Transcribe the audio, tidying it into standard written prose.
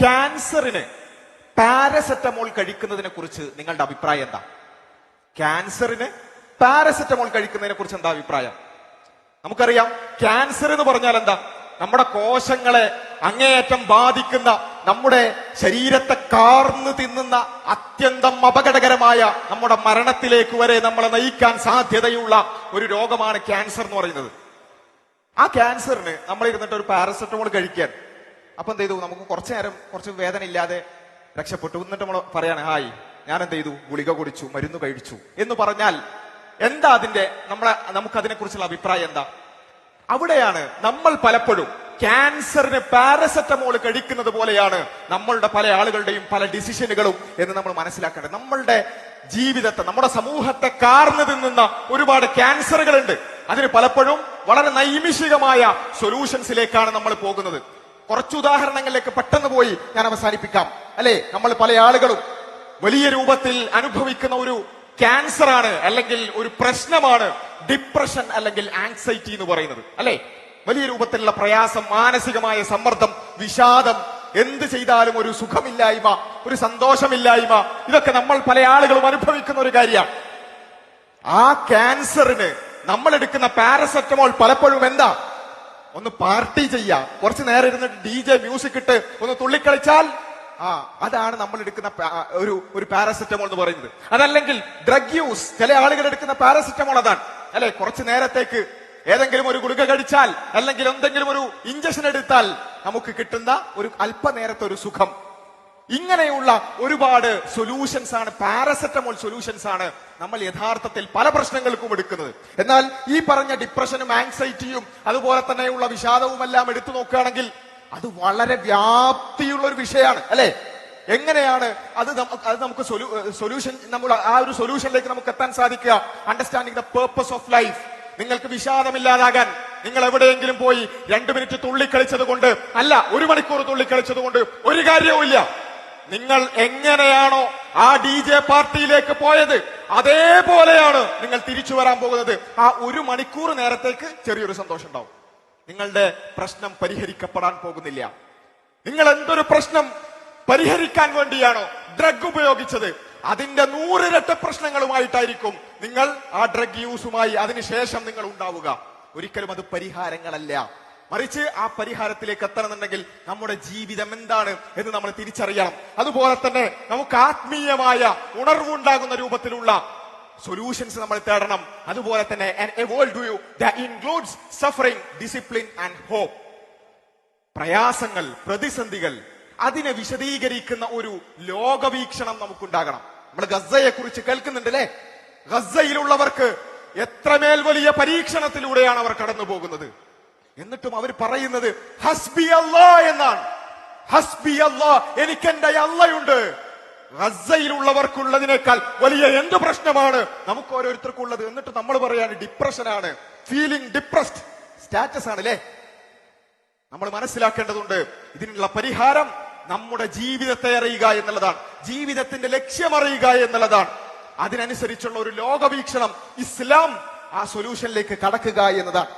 ക്യാൻസറിന് പാരസെറ്റമോൾ കഴിക്കുന്നതിനെ കുറിച്ച് നിങ്ങളുടെ അഭിപ്രായം എന്താ? ക്യാൻസറിന് പാരസെറ്റമോൾ കഴിക്കുന്നതിനെ കുറിച്ച് എന്താ അഭിപ്രായം? നമുക്കറിയാം ക്യാൻസർ എന്ന് പറഞ്ഞാൽ എന്താ? നമ്മുടെ കോശങ്ങളെ അങ്ങേയറ്റം ബാധിക്കുന്ന, നമ്മുടെ ശരീരത്തെ കാർന്നു തിന്നുന്ന അത്യന്തം അപകടകരമായ, നമ്മുടെ മരണത്തിലേക്ക് വരെ നമ്മളെ നയിക്കാൻ സാധ്യതയുള്ള ഒരു രോഗമാണ് ക്യാൻസർ എന്ന് പറയുന്നത്. ആ ക്യാൻസറിന് നമ്മൾ ഇരുന്നിട്ട് ഒരു പാരസെറ്റമോൾ കഴിക്കാൻ, അപ്പൊ എന്ത് ചെയ്തു? നമുക്ക് കുറച്ചു നേരം കുറച്ച് വേദന ഇല്ലാതെ രക്ഷപ്പെട്ടു. എന്നിട്ട് നമ്മൾ പറയാണ്, ഹായ് ഞാൻ എന്ത് ചെയ്തു? ഗുളിക കുടിച്ചു, മരുന്ന് കഴിച്ചു എന്ന് പറഞ്ഞാൽ എന്താ അതിന്റെ നമുക്കതിനെ കുറിച്ചുള്ള അഭിപ്രായം എന്താ? അവിടെയാണ് നമ്മൾ പലപ്പോഴും ക്യാൻസറിന് പാരസെറ്റമോൾ കഴിക്കുന്നത് പോലെയാണ് നമ്മളുടെ പല ആളുകളുടെയും പല ഡിസിഷനുകളും എന്ന് നമ്മൾ മനസ്സിലാക്കേണ്ടത്. നമ്മളുടെ ജീവിതത്തെ, നമ്മുടെ സമൂഹത്തെ കാർന്നു തിന്നുന്ന ഒരുപാട് ക്യാൻസറുകളുണ്ട്. അതിന് പലപ്പോഴും വളരെ നൈമിഷികമായ സൊല്യൂഷൻസിലേക്കാണ് നമ്മൾ പോകുന്നത്. കുറച്ച് ഉദാഹരണങ്ങളിലേക്ക് പെട്ടെന്ന് പോയി ഞാൻ അവസാനിപ്പിക്കാം. അല്ലെ, നമ്മൾ പല ആളുകളും വലിയ രൂപത്തിൽ അനുഭവിക്കുന്ന ഒരു ക്യാൻസർ ആണ്, അല്ലെങ്കിൽ ഒരു പ്രശ്നമാണ് ഡിപ്രഷൻ അല്ലെങ്കിൽ ആങ്സൈറ്റി എന്ന് പറയുന്നത്. അല്ലെ, വലിയ രൂപത്തിലുള്ള പ്രയാസം, മാനസികമായ സമ്മർദ്ദം, വിഷാദം, എന്ത് ചെയ്താലും ഒരു സുഖമില്ലായ്മ, ഒരു സന്തോഷമില്ലായ്മ, ഇതൊക്കെ നമ്മൾ പല ആളുകളും അനുഭവിക്കുന്ന ഒരു കാര്യമാണ്. ആ ക്യാൻസറിന് നമ്മൾ എടുക്കുന്ന പാരസെറ്റമോൾ പലപ്പോഴും എന്താ? ഒന്ന് പാർട്ടി ചെയ്യാം, കുറച്ചു നേരം ഇരുന്നിട്ട് DJ മ്യൂസിക് ഇട്ട് ഒന്ന് തുള്ളിക്കളിച്ചാൽ അതാണ് നമ്മൾ എടുക്കുന്ന ഒരു പാരസെറ്റമോൾ എന്ന് പറയുന്നത്. അതല്ലെങ്കിൽ ഡ്രഗ് യൂസ്, ചില ആളുകൾ എടുക്കുന്ന പാരസെറ്റമോൾ അതാണ്. അല്ലെ, കുറച്ചു നേരത്തേക്ക് ഏതെങ്കിലും ഒരു ഗുളിക കഴിച്ചാൽ അല്ലെങ്കിൽ എന്തെങ്കിലും ഒരു ഇഞ്ചക്ഷൻ എടുത്താൽ നമുക്ക് കിട്ടുന്ന ഒരു അല്പനേരത്തെ ഒരു സുഖം. ഇങ്ങനെയുള്ള ഒരുപാട് സൊല്യൂഷൻസ് ആണ്, പാരസെറ്റമോൾ സൊല്യൂഷൻസ് ആണ് നമ്മൾ യഥാർത്ഥത്തിൽ പല പ്രശ്നങ്ങൾക്കും എടുക്കുന്നത്. എന്നാൽ ഈ പറഞ്ഞ ഡിപ്രഷനും ആങ്സൈറ്റിയും അതുപോലെ തന്നെയുള്ള വിഷാദവും എല്ലാം എടുത്തു നോക്കുകയാണെങ്കിൽ അത് വളരെ വ്യാപ്തിയുള്ള ഒരു വിഷയമാണ്. അല്ലെ, എങ്ങനെയാണ് അത് നമുക്ക് സൊല്യൂഷൻ, നമ്മൾ ആ ഒരു സൊല്യൂഷനിലേക്ക് നമുക്ക് എത്താൻ സാധിക്കുക? Understanding the purpose of life. നിങ്ങൾക്ക് വിഷാദമില്ലാതാകാൻ നിങ്ങൾ എവിടെയെങ്കിലും പോയി 2 മിനിറ്റ് തുള്ളിക്കളിച്ചത് കൊണ്ട് അല്ല, 1 മണിക്കൂർ തുള്ളിക്കളിച്ചത് കൊണ്ട് ഒരു കാര്യവുമില്ല. നിങ്ങൾ എങ്ങനെയാണോ ആ DJ പാർട്ടിയിലേക്ക് പോയത്, അതേപോലെയാണ് നിങ്ങൾ തിരിച്ചു വരാൻ പോകുന്നത്. ആ 1 മണിക്കൂർ നേരത്തേക്ക് ചെറിയൊരു സന്തോഷം ഉണ്ടാവും. നിങ്ങളുടെ പ്രശ്നം പരിഹരിക്കപ്പെടാൻ പോകുന്നില്ല. നിങ്ങൾ എന്തൊരു പ്രശ്നം പരിഹരിക്കാൻ വേണ്ടിയാണോ ഡ്രഗ് ഉപയോഗിച്ചത്, അതിന്റെ 100 ഇരട്ട പ്രശ്നങ്ങളുമായിട്ടായിരിക്കും നിങ്ങൾ ആ ഡ്രഗ് യൂസുമായി അതിനുശേഷം നിങ്ങൾ ഉണ്ടാവുക. ഒരിക്കലും അത് പരിഹാരങ്ങളല്ല. മറിച്ച് ആ പരിഹാരത്തിലേക്ക് എത്തണമെന്നുണ്ടെങ്കിൽ നമ്മുടെ ജീവിതം എന്താണ് എന്ന് നമ്മൾ തിരിച്ചറിയണം. അതുപോലെ തന്നെ നമുക്ക് ആത്മീയമായ ഉണർവുണ്ടാകുന്ന രൂപത്തിലുള്ള സൊല്യൂഷൻസ് നമ്മൾ തേടണം. അതുപോലെ തന്നെ a world view that includes suffering, discipline and hope. പ്രയാസങ്ങൾ, പ്രതിസന്ധികൾ, അതിനെ വിശദീകരിക്കുന്ന ഒരു ലോകവീക്ഷണം നമുക്കുണ്ടാകണം. നമ്മൾ ഗസയെ കുറിച്ച് കേൾക്കുന്നുണ്ട് അല്ലെ? ഗസയിലുള്ളവർക്ക് എത്രമേൽ വലിയ പരീക്ഷണത്തിലൂടെയാണ് അവർ കടന്നു പോകുന്നത്. എന്നിട്ടും അവർ പറയുന്നത് ഹസ്ബി അല്ലാ എന്നാണ്. ഹസ്ബി അല്ലാ, എനിക്ക് എന്റെ അള്ളയുണ്ട്. ഗസയിലുള്ളവർക്കുള്ളതിനേക്കാൾ വലിയ എന്ത് പ്രശ്നമാണ് നമുക്ക് ഓരോരുത്തർക്കുള്ളത്? എന്നിട്ട് നമ്മൾ പറയാണ് ഡിപ്രഷനാണ്, ഫീലിംഗ് ഡിപ്രസ്ഡ് സ്റ്റാറ്റസ് ആണ്. അല്ലെ, നമ്മൾ മനസ്സിലാക്കേണ്ടതുണ്ട് ഇതിനുള്ള പരിഹാരം നമ്മുടെ ജീവിതത്തെ അറിയുക എന്നുള്ളതാണ്, ജീവിതത്തിന്റെ ലക്ഷ്യം അറിയുക എന്നുള്ളതാണ്. അതിനനുസരിച്ചുള്ള ഒരു ലോകവീക്ഷണം, ഇസ്ലാം ആ സൊല്യൂഷനിലേക്ക് കടക്കുക എന്നതാണ്.